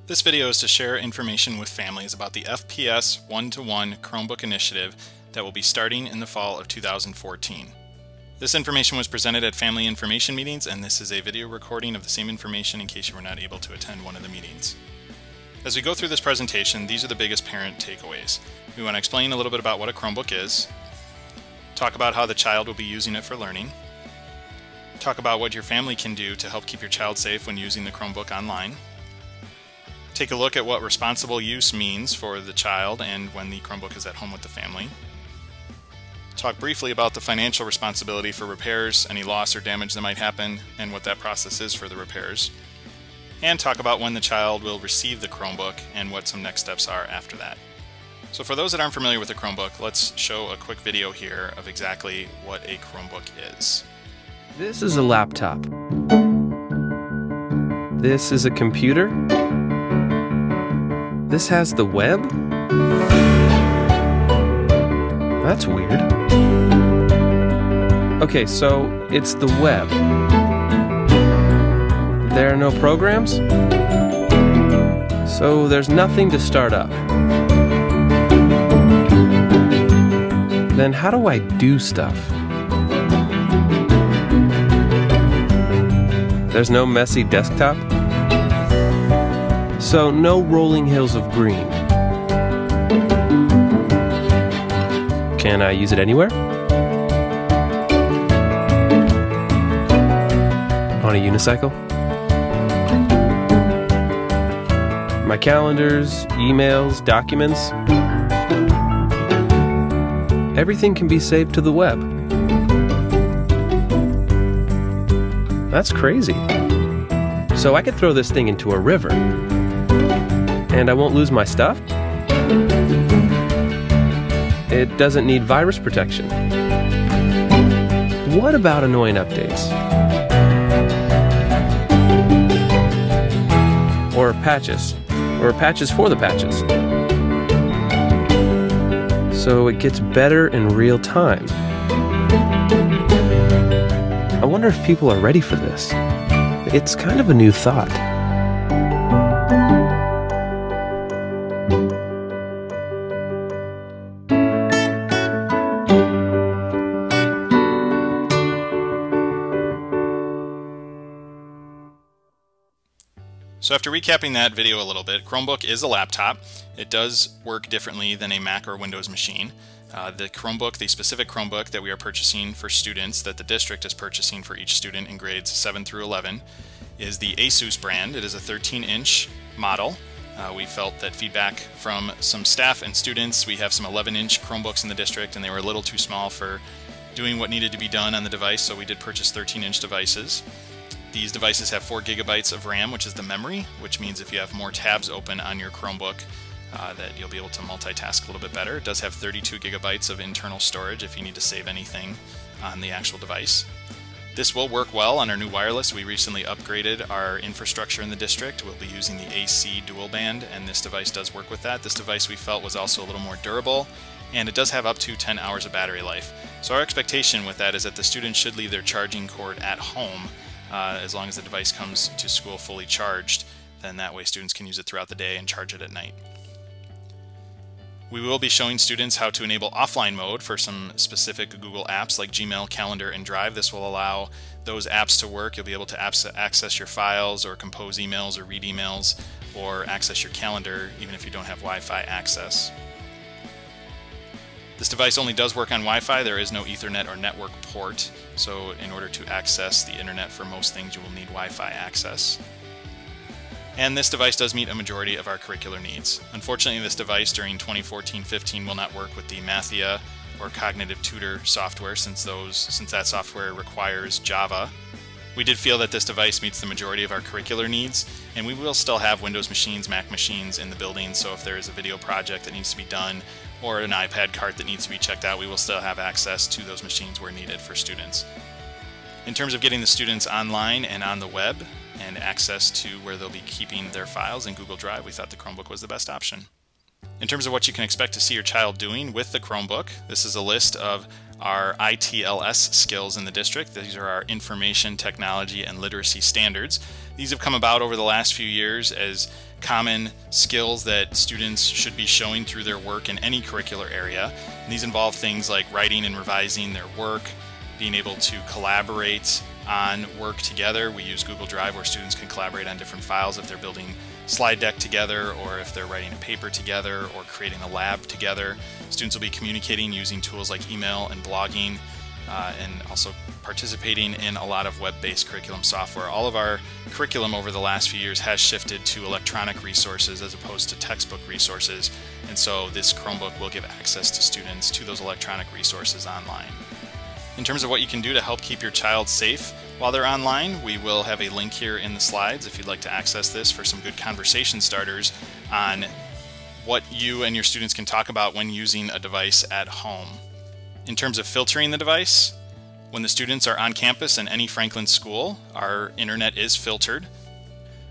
This video is to share information with families about the FPS one-to-one Chromebook initiative that will be starting in the fall of 2014. This information was presented at family information meetings, and this is a video recording of the same information in case you were not able to attend one of the meetings. As we go through this presentation, these are the biggest parent takeaways. We want to explain a little bit about what a Chromebook is, talk about how the child will be using it for learning, talk about what your family can do to help keep your child safe when using the Chromebook online, take a look at what responsible use means for the child and when the Chromebook is at home with the family. Talk briefly about the financial responsibility for repairs, any loss or damage that might happen, and what that process is for the repairs. And talk about when the child will receive the Chromebook and what some next steps are after that. So for those that aren't familiar with the Chromebook, let's show a quick video here of exactly what a Chromebook is. This is a laptop. This is a computer. This has the web? That's weird. Okay, so it's the web. There are no programs? So there's nothing to start up. Then how do I do stuff? There's no messy desktop? So no rolling hills of green. Can I use it anywhere? On a unicycle? My calendars, emails, documents. Everything can be saved to the web. That's crazy. So I could throw this thing into a river. And I won't lose my stuff? It doesn't need virus protection. What about annoying updates? Or patches? Or patches for the patches? So it gets better in real time. I wonder if people are ready for this. It's kind of a new thought. So after recapping that video a little bit, Chromebook is a laptop. It does work differently than a Mac or Windows machine. The Chromebook, the specific Chromebook that we are purchasing for students, that the district is purchasing for each student in grades 7 through 11, is the ASUS brand. It is a 13-inch model. We felt that feedback from some staff and students, we have some 11-inch Chromebooks in the district, and they were a little too small for doing what needed to be done on the device, so we did purchase 13-inch devices. These devices have 4 gigabytes of RAM, which is the memory, which means if you have more tabs open on your Chromebook, that you'll be able to multitask a little bit better. It does have 32 gigabytes of internal storage if you need to save anything on the actual device. This will work well on our new wireless. We recently upgraded our infrastructure in the district. We'll be using the AC dual band, and this device does work with that. This device we felt was also a little more durable, and it does have up to 10 hours of battery life. So our expectation with that is that the students should leave their charging cord at home as long as the device comes to school fully charged. Then that way students can use it throughout the day and charge it at night. We will be showing students how to enable offline mode for some specific Google apps like Gmail, Calendar, and Drive. This will allow those apps to work. You'll be able to access your files or compose emails or read emails or access your calendar even if you don't have Wi-Fi access. This device only does work on Wi-Fi. There is no Ethernet or network port, so in order to access the internet for most things you will need Wi-Fi access. And this device does meet a majority of our curricular needs. Unfortunately, this device during 2014-15 will not work with the Mathia or Cognitive Tutor software since that software requires Java. We did feel that this device meets the majority of our curricular needs, and we will still have Windows machines, Mac machines in the building, so if there is a video project that needs to be done or an iPad cart that needs to be checked out, we will still have access to those machines where needed for students. In terms of getting the students online and on the web and access to where they'll be keeping their files in Google Drive, we thought the Chromebook was the best option. In terms of what you can expect to see your child doing with the Chromebook, this is a list of our ITLS skills in the district. These are our information, technology, and literacy standards. These have come about over the last few years as common skills that students should be showing through their work in any curricular area. And these involve things like writing and revising their work, being able to collaborate on work together. We use Google Drive where students can collaborate on different files if they're building slide deck together, or if they're writing a paper together, or creating a lab together. Students will be communicating using tools like email and blogging, and also participating in a lot of web-based curriculum software. All of our curriculum over the last few years has shifted to electronic resources as opposed to textbook resources, and so this Chromebook will give access to students to those electronic resources online. In terms of what you can do to help keep your child safe while they're online, we will have a link here in the slides if you'd like to access this for some good conversation starters on what you and your students can talk about when using a device at home. In terms of filtering the device, when the students are on campus in any Franklin school, our internet is filtered.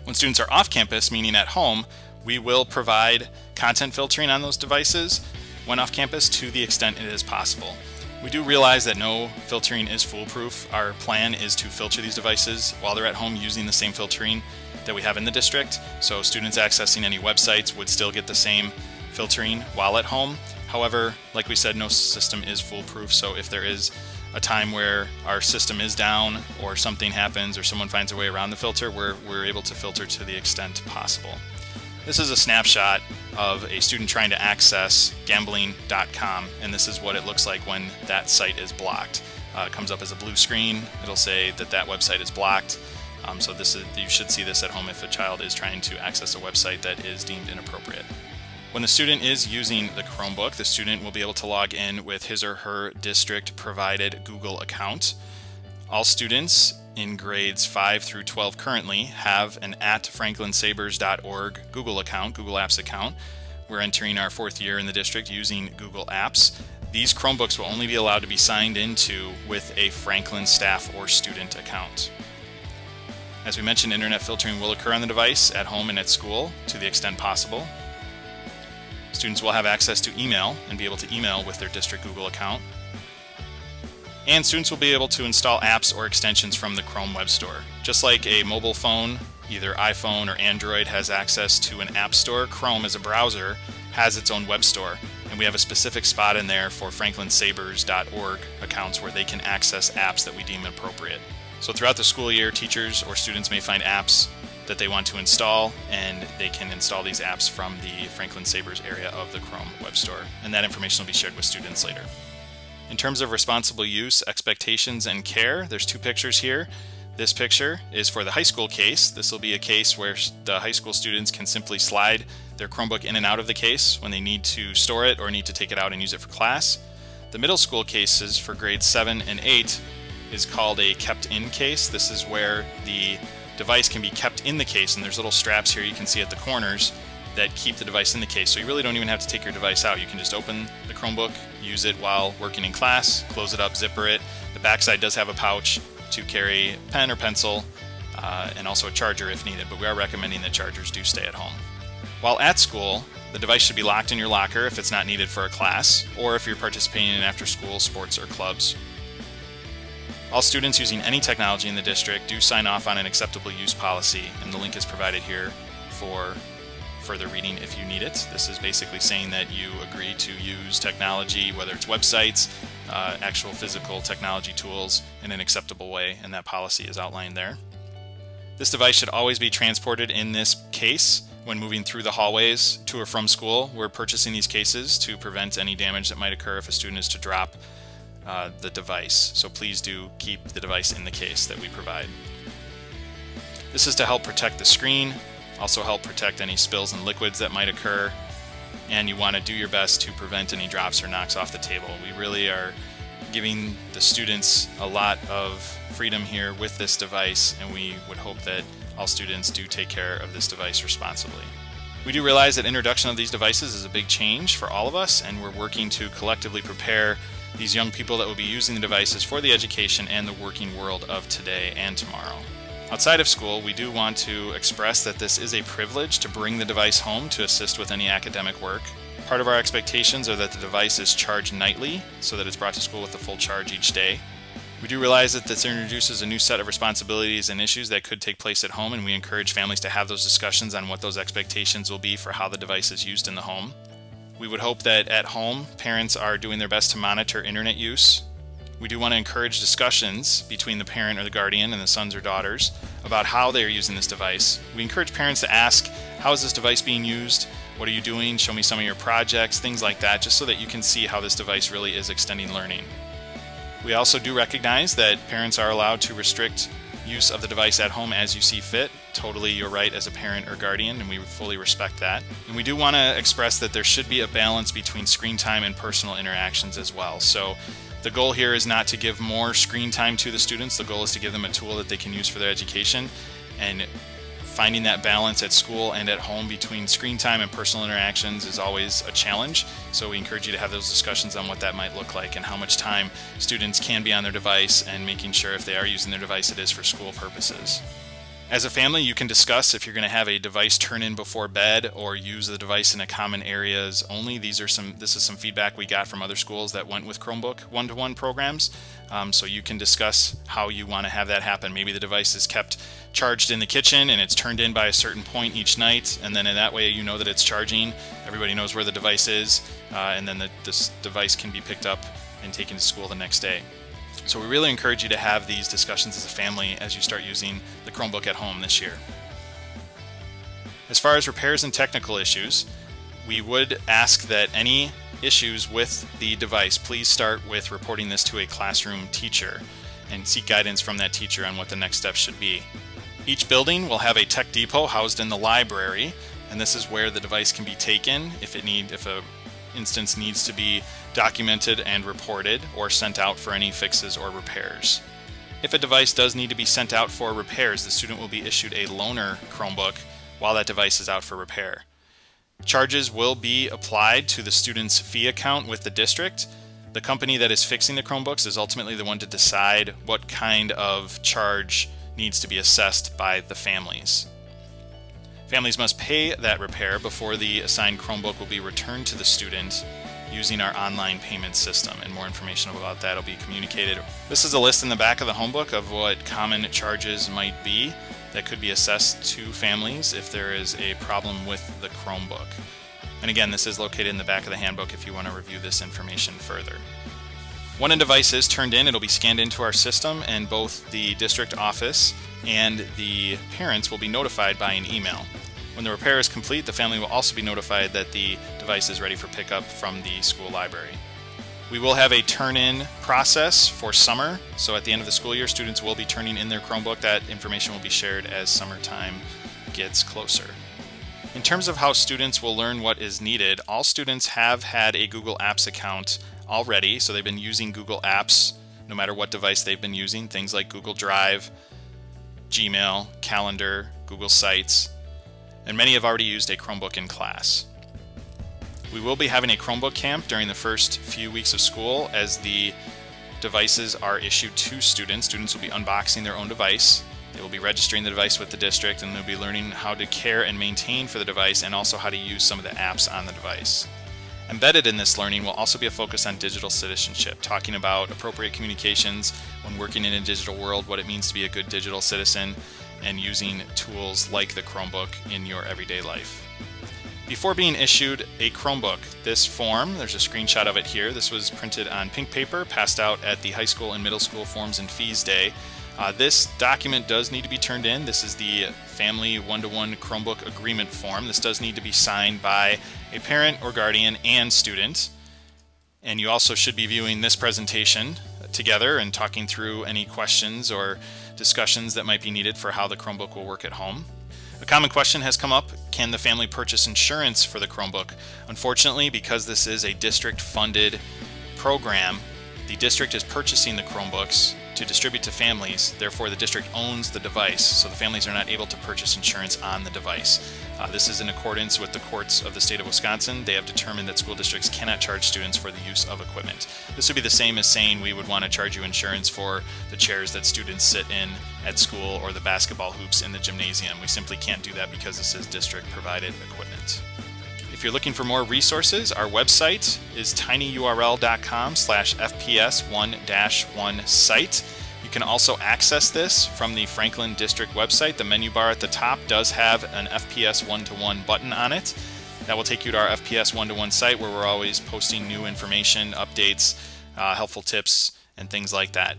When students are off campus, meaning at home, we will provide content filtering on those devices when off campus to the extent it is possible. We do realize that no filtering is foolproof. Our plan is to filter these devices while they're at home using the same filtering that we have in the district. So students accessing any websites would still get the same filtering while at home. However, like we said, no system is foolproof. So if there is a time where our system is down or something happens or someone finds a way around the filter, we're able to filter to the extent possible. This is a snapshot of a student trying to access gambling.com, and this is what it looks like when that site is blocked. It comes up as a blue screen. It'll say that that website is blocked. So you should see this at home if a child is trying to access a website that is deemed inappropriate. When the student is using the Chromebook, the student will be able to log in with his or her district provided Google account. All students in grades 5 through 12 currently have an @franklin-sabres.org Google account, Google Apps account. We're entering our 4th year in the district using Google Apps. These Chromebooks will only be allowed to be signed into with a Franklin staff or student account. As we mentioned, internet filtering will occur on the device at home and at school to the extent possible. Students will have access to email and be able to email with their district Google account. And students will be able to install apps or extensions from the Chrome Web Store. Just like a mobile phone, either iPhone or Android, has access to an app store, Chrome as a browser has its own web store. And we have a specific spot in there for franklin-sabres.org accounts where they can access apps that we deem appropriate. So throughout the school year, teachers or students may find apps that they want to install, and they can install these apps from the Franklin Sabres area of the Chrome Web Store. And that information will be shared with students later. In terms of responsible use, expectations, and care, there's 2 pictures here. This picture is for the high school case. This will be a case where the high school students can simply slide their Chromebook in and out of the case when they need to store it or need to take it out and use it for class. The middle school cases for grades 7 and 8 is called a kept-in case. This is where the device can be kept in the case, and there's little straps here you can see at the corners that keep the device in the case. So you really don't even have to take your device out. You can just open the Chromebook, use it while working in class, close it up, zipper it. The backside does have a pouch to carry pen or pencil, and also a charger if needed, but we are recommending that chargers do stay at home. While at school, the device should be locked in your locker if it's not needed for a class, or if you're participating in after-school sports or clubs. All students using any technology in the district do sign off on an acceptable use policy, and the link is provided here for further reading if you need it. This is basically saying that you agree to use technology, whether it's websites, actual physical technology tools, in an acceptable way, and that policy is outlined there. This device should always be transported in this case when moving through the hallways to or from school. We're purchasing these cases to prevent any damage that might occur if a student is to drop the device. So please do keep the device in the case that we provide. This is to help protect the screen, also help protect any spills and liquids that might occur, and you want to do your best to prevent any drops or knocks off the table. We really are giving the students a lot of freedom here with this device, and we would hope that all students do take care of this device responsibly. We do realize that introduction of these devices is a big change for all of us, and we're working to collectively prepare these young people that will be using the devices for the education and the working world of today and tomorrow. Outside of school, we do want to express that this is a privilege to bring the device home to assist with any academic work. Part of our expectations are that the device is charged nightly so that it's brought to school with the full charge each day. We do realize that this introduces a new set of responsibilities and issues that could take place at home, and we encourage families to have those discussions on what those expectations will be for how the device is used in the home. We would hope that at home, parents are doing their best to monitor internet use. We do want to encourage discussions between the parent or the guardian and the sons or daughters about how they are using this device. We encourage parents to ask, how is this device being used? What are you doing? Show me some of your projects, things like that, just so that you can see how this device really is extending learning. We also do recognize that parents are allowed to restrict use of the device at home as you see fit. Totally your right as a parent or guardian, and we fully respect that. And we do want to express that there should be a balance between screen time and personal interactions as well. So the goal here is not to give more screen time to the students. The goal is to give them a tool that they can use for their education, and finding that balance at school and at home between screen time and personal interactions is always a challenge. So we encourage you to have those discussions on what that might look like and how much time students can be on their device, and making sure if they are using their device it is for school purposes. As a family, you can discuss if you're going to have a device turn in before bed or use the device in a common areas only. This is some feedback we got from other schools that went with Chromebook one-to-one programs. So you can discuss how you want to have that happen. Maybe the device is kept charged in the kitchen and it's turned in by a certain point each night, and then in that way you know that it's charging. Everybody knows where the device is, and then this device can be picked up and taken to school the next day. So we really encourage you to have these discussions as a family as you start using the Chromebook at home this year. As far as repairs and technical issues, we would ask that any issues with the device, please start with reporting this to a classroom teacher and seek guidance from that teacher on what the next steps should be. Each building will have a tech depot housed in the library, and this is where the device can be taken if a instance needs to be documented and reported or sent out for any fixes or repairs. If a device does need to be sent out for repairs, the student will be issued a loaner Chromebook while that device is out for repair. Charges will be applied to the student's fee account with the district. The company that is fixing the Chromebooks is ultimately the one to decide what kind of charge needs to be assessed by the families. Families must pay that repair before the assigned Chromebook will be returned to the student using our online payment system, and more information about that will be communicated. This is a list in the back of the homebook of what common charges might be that could be assessed to families if there is a problem with the Chromebook. And again, this is located in the back of the handbook if you want to review this information further. When a device is turned in, it'll be scanned into our system, and both the district office and the parents will be notified by an email. When the repair is complete, the family will also be notified that the device is ready for pickup from the school library. We will have a turn-in process for summer, so at the end of the school year, students will be turning in their Chromebook. That information will be shared as summertime gets closer. In terms of how students will learn what is needed, all students have had a Google Apps account already, so they've been using Google Apps no matter what device they've been using, things like Google Drive, Gmail, Calendar, Google Sites, and many have already used a Chromebook in class. We will be having a Chromebook camp during the first few weeks of school as the devices are issued to students. Students will be unboxing their own device. They will be registering the device with the district, and they'll be learning how to care and maintain for the device, and also how to use some of the apps on the device. Embedded in this learning will also be a focus on digital citizenship, talking about appropriate communications when working in a digital world, what it means to be a good digital citizen, and using tools like the Chromebook in your everyday life. Before being issued a Chromebook, this form, there's a screenshot of it here. This was printed on pink paper, passed out at the high school and middle school Forms and Fees Day. This document does need to be turned in. This is the Family One-to-One Chromebook Agreement Form. This does need to be signed by a parent or guardian and student. And you also should be viewing this presentation together and talking through any questions or discussions that might be needed for how the Chromebook will work at home. A common question has come up: can the family purchase insurance for the Chromebook? Unfortunately, because this is a district-funded program, the district is purchasing the Chromebooks to distribute to families. Therefore, the district owns the device, so the families are not able to purchase insurance on the device. This is in accordance with the courts of the state of Wisconsin. They have determined that school districts cannot charge students for the use of equipment. This would be the same as saying we would want to charge you insurance for the chairs that students sit in at school or the basketball hoops in the gymnasium. We simply can't do that because this is district-provided equipment. If you're looking for more resources, our website is tinyurl.com/fps1-1 site. You can also access this from the Franklin District website. The menu bar at the top does have an FPS 1-to-1 button on it. That will take you to our FPS 1-to-1 site where we're always posting new information, updates, helpful tips, and things like that.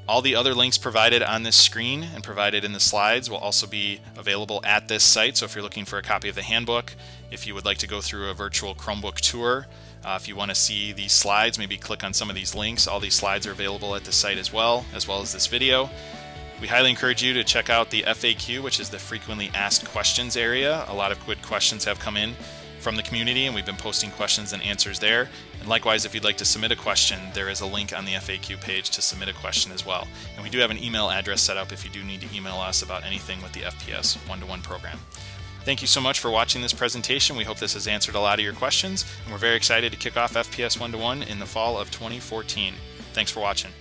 All the other links provided on this screen and provided in the slides will also be available at this site. So if you're looking for a copy of the handbook, if you would like to go through a virtual Chromebook tour, if you want to see these slides, maybe click on some of these links. All these slides are available at the site as well as this video. We highly encourage you to check out the FAQ, which is the frequently asked questions area. A lot of good questions have come in from the community, and we've been posting questions and answers there. And likewise, if you'd like to submit a question, there is a link on the FAQ page to submit a question as well. And we do have an email address set up if you do need to email us about anything with the FPS 1-to-1 program. Thank you so much for watching this presentation. We hope this has answered a lot of your questions, and we're very excited to kick off FPS 1-to-1 in the fall of 2014. Thanks for watching.